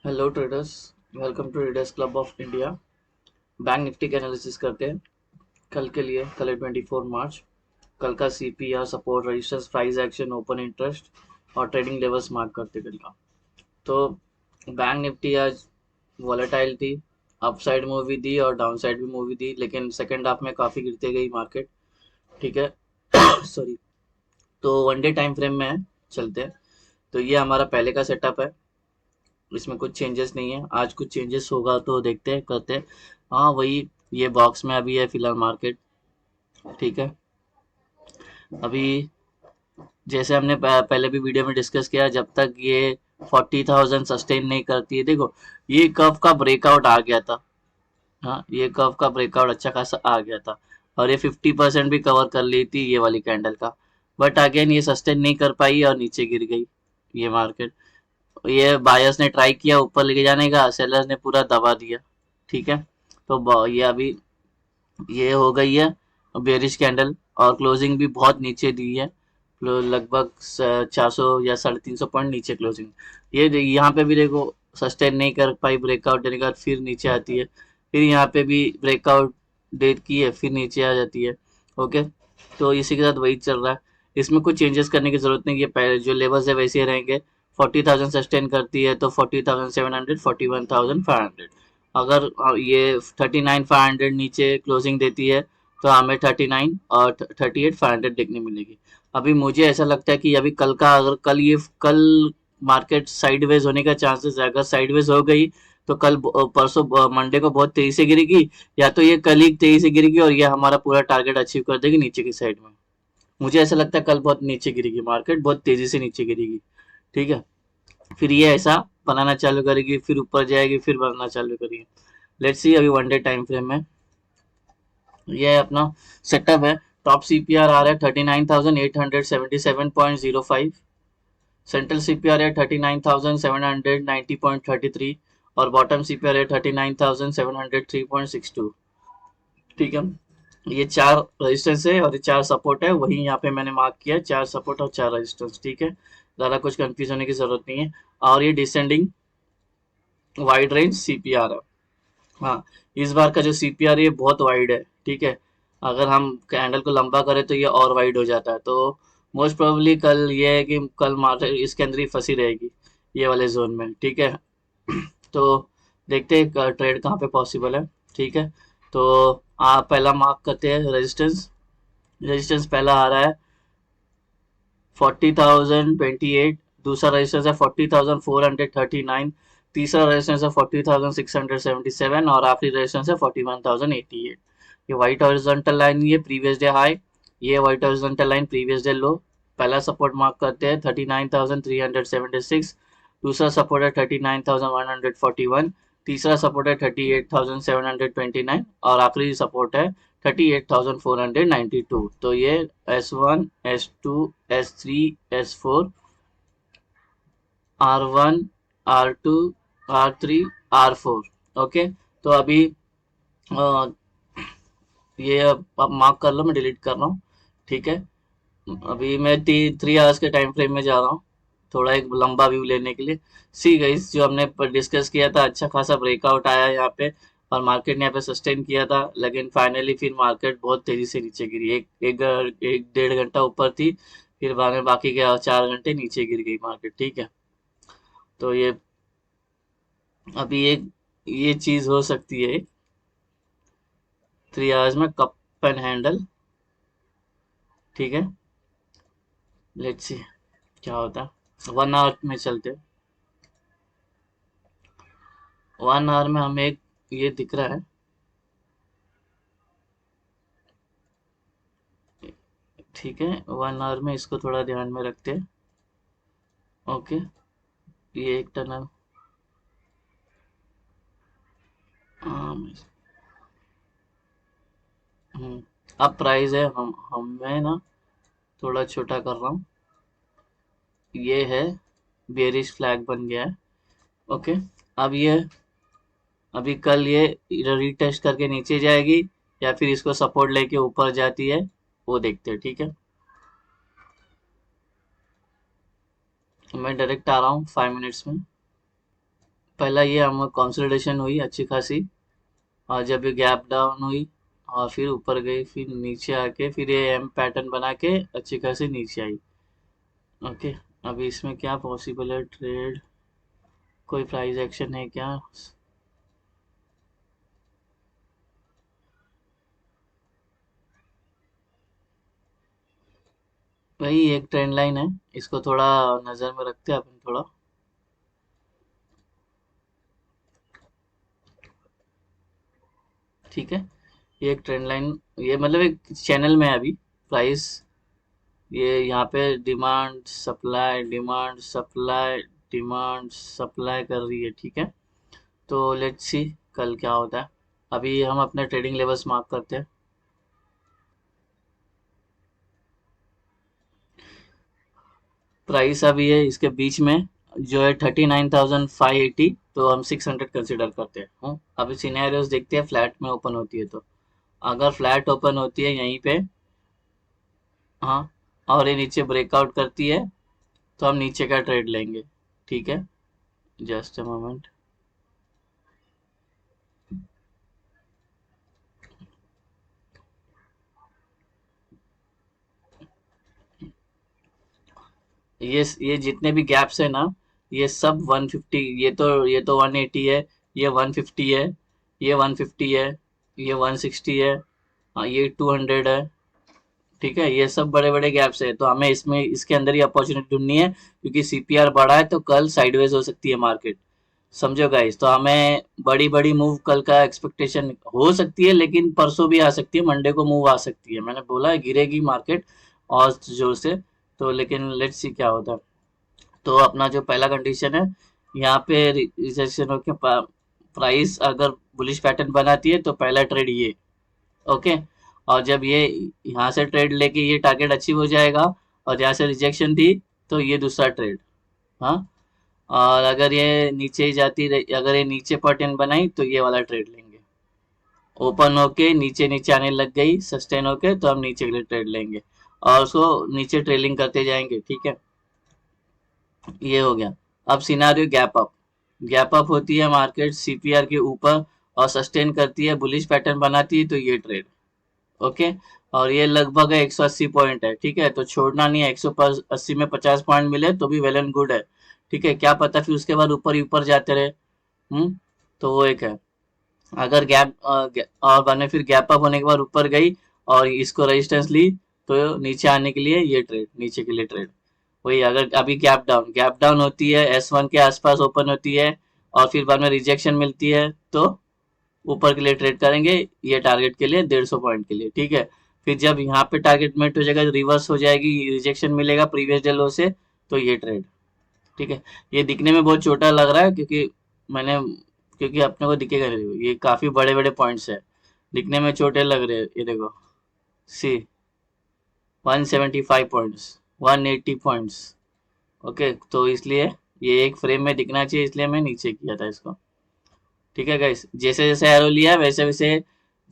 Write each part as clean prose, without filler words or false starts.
Hello traders. Welcome to traders club of India. Bank Nifty का analysis करते हैं कल के लिए। कल है 24 मार्च। कल का CPR support registers price action open interest और ट्रेडिंग लेवल्स मार्क करते कल का। तो बैंक निफ्टी आज वॉलेटाइल थी। अपसाइड मूवी दी और डाउन साइड भी मूवी दी, लेकिन सेकेंड हाफ में काफ़ी गिरते गई मार्केट। ठीक है। सॉरी। तो वन डे टाइम फ्रेम में चलते हैं। तो ये हमारा पहले का सेटअप है। इसमें कुछ चेंजेस नहीं है। आज कुछ चेंजेस होगा तो देखते हैं, करते हैं। हाँ, वही ये बॉक्स में अभी है फिलहाल मार्केट। ठीक है। अभी जैसे हमने पहले भी वीडियो में डिस्कस किया, जब तक ये 40,000 सस्टेन नहीं करती है, देखो ये कर्व का ब्रेकआउट आ गया था। हाँ, ये कर्व का ब्रेकआउट अच्छा खासा आ गया था और ये 50% भी कवर कर ली थी ये वाली कैंडल का। बट अगेन ये सस्टेन नहीं कर पाई और नीचे गिर गई ये मार्केट। ये बायर्स ने ट्राई किया ऊपर लेके जाने का, सेलर्स ने पूरा दबा दिया। ठीक है। तो ये अभी ये हो गई है बेरिश कैंडल और क्लोजिंग भी बहुत नीचे दी है। लगभग 400 या 350 पॉइंट नीचे क्लोजिंग। ये यहाँ पे भी देखो सस्टेन नहीं कर पाई, ब्रेकआउट देने के बाद फिर नीचे आती है। फिर यहाँ पे भी ब्रेकआउट डेट की है, फिर नीचे आ जाती है। ओके। तो इसी के साथ वही चल रहा है। इसमें कुछ चेंजेस करने की जरूरत नहीं, ये पहले जो लेवल्स है वैसे ही रहेंगे। 40,000 सस्टेन करती है तो 40,700, 41,500। अगर ये 39,500 नीचे क्लोजिंग देती है तो हमें 39 और 38,500 देखने मिलेगी। अभी मुझे ऐसा लगता है कि अभी कल का, अगर कल मार्केट साइडवेज होने का चांसेस है। अगर साइडवेज हो गई तो कल परसों मंडे को बहुत तेजी से गिरेगी, या तो ये कल ही तेजी से गिरेगी और ये हमारा पूरा टारगेट अचीव कर देगी नीचे की साइड में। मुझे ऐसा लगता है कल बहुत नीचे गिरेगी मार्केट, बहुत तेजी से नीचे गिरेगी। ठीक है। फिर ये ऐसा बनाना चालू करेगी, फिर ऊपर जाएगी, फिर बनना चालू करेगी। लेट्स सी अभी वन डे टाइम फ्रेम में। ये अपना सेटअप है। टॉप सीपीआर आ रहा है 39,877.05। सेंट्रल सीपीआर है 39,790.30.33 और बॉटम सीपीआर है 39,703.62। ठीक है। ये चार रेजिस्टेंस है और ये चार सपोर्ट है, वही यहाँ पे मैंने मार्क किया है, चार सपोर्ट और चार रेजिस्टेंस। ठीक है। ज़्यादा कुछ कंफ्यूज होने की जरूरत नहीं है। और ये डिसेंडिंग वाइड रेंज सीपीआर है। हाँ, इस बार का जो सीपीआर है ये बहुत वाइड है। ठीक है। अगर हम कैंडल को लंबा करें तो ये और वाइड हो जाता है। तो मोस्ट प्रोबेबली कल ये है कि कल मार्केट इसके अंदर ही फंसी रहेगी, ये वाले जोन में। ठीक है। तो देखते हैं ट्रेड कहाँ पे पॉसिबल है। ठीक है। तो आप पहला मार्क करते हैं रेजिस्टेंस। रेजिस्टेंस पहला आ रहा है 40,028। दूसरा रेजिस्टेंस है 40,439। तीसरा रेजिस्टेंस है 40,677 और आखिरी रेजिस्टेंस है 41,088। ये व्हाइट हॉरिजॉन्टल लाइन, ये प्रीवियस डे हाई, ये white horizontal line previous day लो। पहला सपोर्ट मार्क करते हैं 39,376। दूसरा सपोर्ट है 39,141। तीसरा सपोर्ट है 38,729 और आखिरी सपोर्ट है 38,492। तो ये S1, S2, S3, S4, R1, R2, R3, R4। Okay. तो अभी अ, ये अब मार्क कर लो, मैं डिलीट कर रहा हूँ। ठीक है। अभी मैं 3 आवर्स के टाइम फ्रेम में जा रहा हूँ, थोड़ा एक लंबा व्यू लेने के लिए। सी गाइस, जो हमने डिस्कस किया था, अच्छा खासा ब्रेकआउट आया यहाँ पे और मार्केट ने यहाँ पे सस्टेन किया था, लेकिन फाइनली फिर मार्केट बहुत तेजी से नीचे गिरी। एक डेढ़ घंटा ऊपर थी, फिर बाद में बाकी के 4 घंटे नीचे गिर गई मार्केट। ठीक है। तो ये अभी एक ये चीज हो सकती है 3 आवर्स में कप एंड हैंडल। ठीक है। लेट्स सी क्या होता है। 1 आवर में चलते। 1 आवर में हमें एक ये दिख रहा है। ठीक है। 1 आवर में इसको थोड़ा ध्यान में रखते हैं। ओके। ये एक टनल। अब प्राइस है, मैं ना थोड़ा छोटा कर रहा हूँ। ये है बेरिश फ्लैग बन गया है। ओके। अब ये अभी कल ये रीटेस्ट करके नीचे जाएगी या फिर इसको सपोर्ट लेके ऊपर जाती है, वो देखते हैं। ठीक है। मैं डायरेक्ट आ रहा हूँ 5 मिनट्स में। पहला ये हम कंसोलिडेशन हुई अच्छी खासी, और जब ये गैप डाउन हुई और फिर ऊपर गई, फिर नीचे आके फिर ये एम पैटर्न बना के अच्छी खासी नीचे आई। ओके, अभी इसमें क्या पॉसिबल है ट्रेड, कोई प्राइस एक्शन है क्या? वही एक ट्रेंड लाइन है, इसको थोड़ा नज़र में रखते हैं अपन थोड़ा। ठीक है, ये एक ट्रेंड लाइन, ये मतलब एक चैनल में है अभी प्राइस। ये यहाँ पे demand supply demand supply demand supply कर रही है, ठीक है। तो लेट्स सी कल क्या होता है। अभी हम अपने ट्रेडिंग लेवल्स मार्क करते हैं। प्राइस अभी है इसके बीच में, जो है 39,580, तो हम 600 कंसिडर करते हैं। अभी सिनेरियोस देखते हैं, फ्लैट में ओपन होती है तो, अगर फ्लैट ओपन होती है यहीं पे, हाँ, और ये नीचे ब्रेकआउट करती है, तो हम नीचे का ट्रेड लेंगे। ठीक है, जस्ट अ मोमेंट। ये जितने भी गैप्स है ना, ये सब 150, ये तो 180 है, ये 150 है, ये 150 है, ये 160 है, हाँ, ये 200 है। ठीक है, ये सब बड़े बड़े गैप्स है, तो हमें इसमें इसके अंदर ही अपॉर्चुनिटी ढूंढनी है, क्योंकि सीपीआर बढ़ा है तो कल साइडवेज हो सकती है मार्केट। समझो गाइस, तो हमें बड़ी बड़ी मूव कल का एक्सपेक्टेशन हो सकती है, लेकिन परसों भी आ सकती है, मंडे को मूव आ सकती है, मैंने बोला है गिरेगी मार्केट और जोर से। तो लेकिन लेट्स सी क्या होता है। तो अपना जो पहला कंडीशन है, यहाँ पे रिजेक्शन होके प्राइस अगर बुलिश पैटर्न बनाती है तो पहला ट्रेड ये। ओके, और जब ये यहाँ से ट्रेड लेके ये टारगेट अचीव हो जाएगा, और यहाँ से रिजेक्शन थी, तो ये दूसरा ट्रेड। हाँ, और अगर ये नीचे ही जाती रही, अगर ये नीचे पैटर्न बनाई, तो ये वाला ट्रेड लेंगे। ओपन होके नीचे नीचे आने लग गई सस्टेन होके, तो हम नीचे के लिए ट्रेड लेंगे, और उसको नीचे ट्रेलिंग करते जाएंगे। ठीक है, ये हो गया। अब scenario gap up, gap up होती है मार्केट सीपीआर के ऊपर और सस्टेन करती है, बुलिश पैटर्न बनाती है, तो ये ट्रेड। ओके, और ये लगभग है 180 पॉइंट है। ठीक है, तो छोड़ना नहीं है, 180 में 50 पॉइंट मिले तो भी वेल एंड गुड है। ठीक है, क्या पता फिर उसके बाद ऊपर ही ऊपर जाते रहे। तो वो एक है। अगर और बाद में फिर गैप अप होने के बाद ऊपर गई और इसको रेजिस्टेंस ली, तो नीचे आने के लिए ये ट्रेड, नीचे के लिए ट्रेड। वही, अगर अभी गैप डाउन होती है, S1 के आसपास ओपन होती है, और फिर बाद में रिजेक्शन मिलती है, तो ऊपर के लिए ट्रेड करेंगे, ये टारगेट के लिए 150 पॉइंट के लिए। ठीक है, फिर जब यहाँ पे टारगेट मेट हो जाएगा, रिवर्स हो जाएगी, रिजेक्शन मिलेगा प्रीवियस डे लो से, तो ये ट्रेड। ठीक है, ये दिखने में बहुत छोटा लग रहा है, मैंने क्योंकि अपने को दिखेगा नहीं, ये काफी बड़े बड़े पॉइंट्स है, दिखने में छोटे लग रहे हैं। ये देखो, सी 175 पॉइंट्स, 180 पॉइंट्स। ओके, तो इसलिए ये एक फ्रेम में दिखना चाहिए, इसलिए मैं नीचे किया था इसको। ठीक है गाइस, जैसे जैसे एरो लिया वैसे वैसे,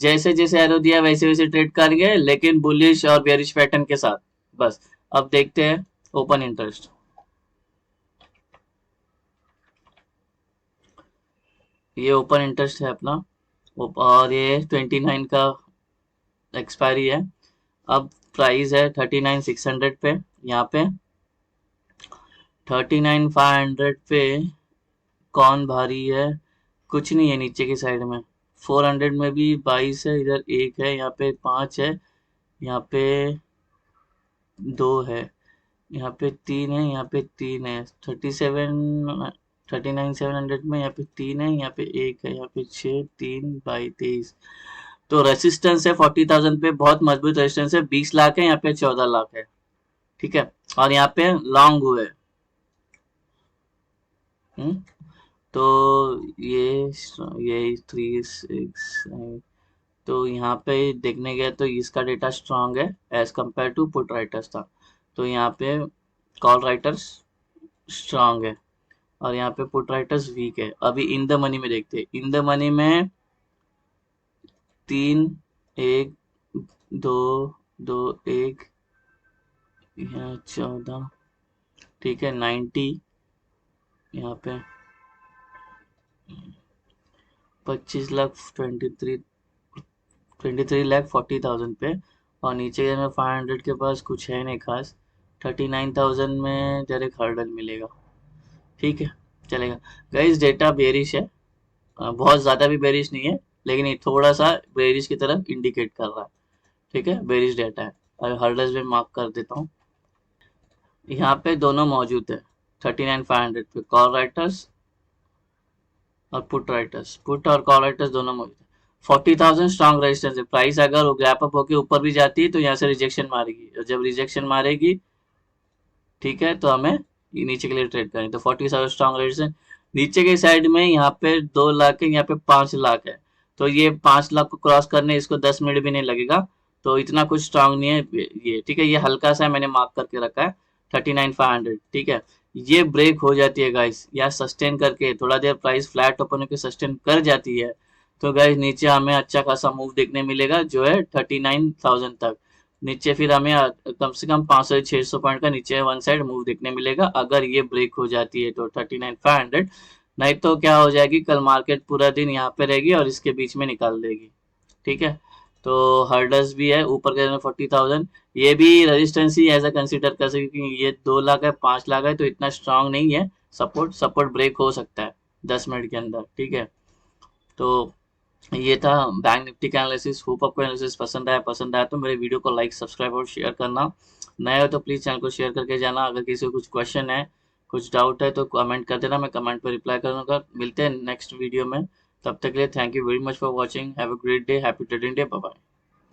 जैसे जैसे एरो दिया वैसे वैसे ट्रेड कर गए, लेकिन बुलिश और बेरिश पैटर्न के साथ। बस, अब देखते हैं ओपन इंटरेस्ट। ये ओपन इंटरेस्ट है अपना, और ये 29 का एक्सपायरी है। अब प्राइस है 39,600 पे, यहाँ पे 39,500 पे। कौन भारी है? कुछ नहीं है नीचे की साइड में। 400 में भी 22 है, इधर एक है, यहाँ पे 5 है, यहाँ पे 2 है, यहाँ पे 3 है, यहाँ पे 3 है। 39,700 में यहाँ पे 3 है, यहाँ पे एक है, यहाँ पे 6, 3 बाई 23। तो रेसिस्टेंस है 40,000 पे, बहुत मजबूत रेसिस्टेंस है। 20 लाख है, यहाँ पे 14 लाख है। ठीक है, और यहाँ पे लॉन्ग हुए। हम्म, तो ये ये 3, 6, तो यहाँ पे देखने गए तो इसका डेटा स्ट्रांग है as compare to put writers था। तो यहाँ पे कॉल राइटर्स स्ट्रांग है, और यहाँ पे पुट राइटर्स वीक है। अभी इन द मनी में देखते हैं, इन द मनी में 3, 1, 2, 2, 1, यहाँ 14। ठीक है, 90 यहाँ पे, 23,40,000 पे, और नीचे में 500 के पास कुछ है नहीं खास। 39,000 में डायरेक्ट हर्डल मिलेगा। ठीक है, चलेगा। गाइस डेटा बेरिश है, बहुत ज़्यादा भी बेरिश नहीं है, लेकिन ये थोड़ा सा बेरिश की तरफ इंडिकेट कर रहा है। ठीक है, बेरिश डेटा है। और हर्डल्स में मार्क कर देता हूँ। यहाँ पे दोनों मौजूद है 39,500 पे, कॉल राइटर्स और पुट और कॉल राइटर्स दोनों मौजूद है। 40,000 स्ट्रॉन्ग रेजिस्टेंस है। प्राइस अगर वो गैप अप होके ऊपर भी जाती है तो यहाँ से रिजेक्शन मारेगी, और जब रिजेक्शन मारेगी, ठीक है, तो हमें ये नीचे के लिए ट्रेड करें। तो 40,000 स्ट्रॉन्ग रेजिस्टेंस। नीचे के साइड में यहाँ पे 2 लाख है, यहाँ पे 5 लाख है। तो ये 5 लाख को क्रॉस करने इसको 10 मिनट भी नहीं लगेगा, तो इतना कुछ स्ट्रांग नहीं है ये। ठीक है, ये हल्का सा मैंने मार्क करके रखा है 39,500। ठीक है, ये ब्रेक हो जाती है गाइस, या सस्टेन करके थोड़ा देर प्राइस फ्लैट ओपन होकर सस्टेन कर जाती है, तो गाइस नीचे हमें अच्छा खासा मूव देखने मिलेगा, जो है 39,000 तक। नीचे फिर हमें कम से कम 500 से 600 पॉइंट का नीचे वन साइड मूव देखने मिलेगा, अगर ये ब्रेक हो जाती है तो 39,500। नहीं तो क्या हो जाएगी, कल मार्केट पूरा दिन यहाँ पे रहेगी और इसके बीच में निकाल देगी। ठीक है, तो हर्डल्स भी है ऊपर के 40,000, ये भी रेजिस्टेंस ही ऐसा कंसीडर कर सकते, क्योंकि ये 2 लाख है, 5 लाख है, तो इतना स्ट्रांग नहीं है। सपोर्ट ब्रेक हो सकता है 10 मिनट के अंदर। ठीक है, तो ये था बैंक निफ्टी का एनालिसिस। होप आपको एनालिसिस पसंद आया तो मेरे वीडियो को लाइक, सब्सक्राइब और शेयर करना। नए हो तो प्लीज़ चैनल को शेयर करके जाना। अगर किसी को कुछ क्वेश्चन है, कुछ डाउट है, तो कमेंट कर देना, मैं कमेंट पर रिप्लाई करूँगा। मिलते हैं नेक्स्ट वीडियो में, तब तक के लिए thank you very much for watching. Have a great day, happy trading day, bye bye.